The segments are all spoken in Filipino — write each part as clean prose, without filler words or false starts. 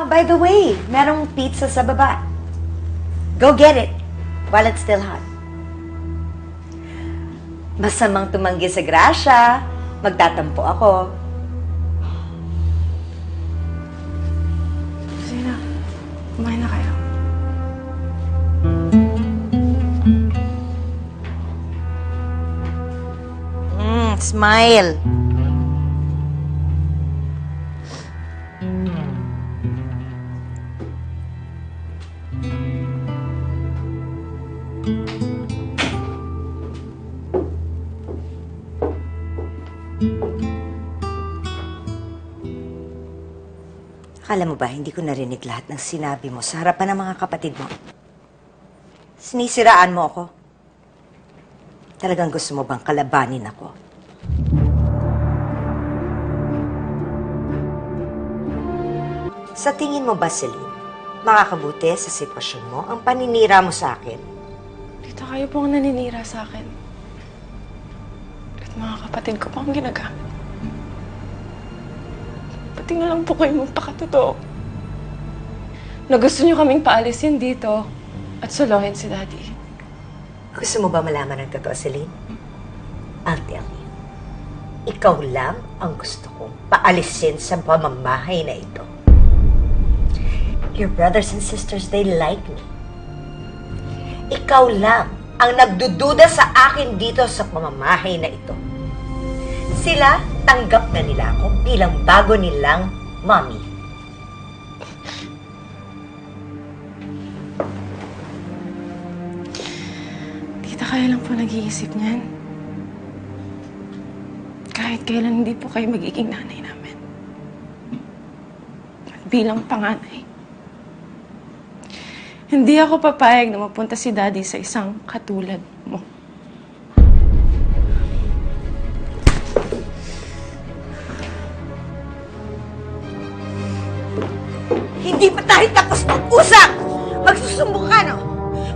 By the way, merong pizza sa baba. Go get it while it's still hot. Masamang tumanggi sa grasya. Magtatampo ako. Sige na. Kumain na kayo. Smile. Akala mo ba, hindi ko narinig lahat ng sinabi mo sa harapan ng mga kapatid mo? Sinisiraan mo ako? Talagang gusto mo bang kalabanin ako? Sa tingin mo ba, Celine, makakabuti sa sitwasyon mo ang paninira mo sa akin? Tita, kayo po ang naninira sa akin. At mga kapatid ko pa ang ginagamit. Pati na lang po kayo magpakatotoo. Na gusto niyo kaming paalisin dito at solohin si Daddy. Gusto mo ba malaman ang totoo, Celine? I'll tell you. Ikaw lang ang gusto kong paalisin sa pamamahay na ito. Your brothers and sisters, they like me. Ikaw lang ang nagdududa sa akin dito sa pamamahay na ito. Sila, tanggap na nila ako bilang bago nilang mommy. Tita, kaya lang po nag-iisip niyan. Kahit kailan hindi po kayo magiging nanay namin. At bilang panganay, hindi ako papayag na mapunta si Daddy sa isang katulad mo. Hindi pa tayo tapos mag-usap! Magsusumbong ka, no?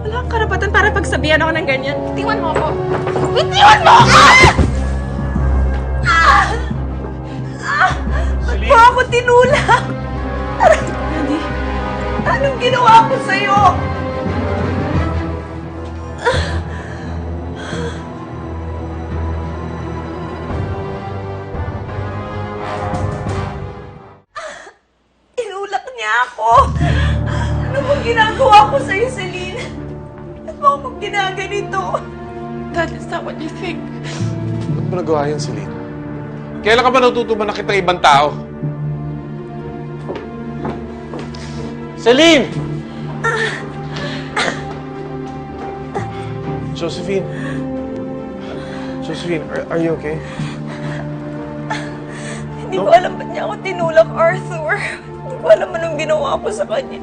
Wala kang karapatan para pagsabihan ako ng ganyan. Tingnan mo ako. Bitiwan mo ako! Ba't mo ako tinulak? Daddy, Anong ginawa ko sa'yo? Inulak niya ako. Ano bang ginagawa ko sa'yo, Celine? Ba't mo ako ginaganito? that's not what you think. Ba't mo nagawa yan, Celine? Kailan ka ba natutuman na kitang ibang tao? Celine! Josephine? Josephine, are you okay? Hindi ko alam ba't niya ako tinulak, Arthur. Hindi ko alam anong ginawa ko sa kanya.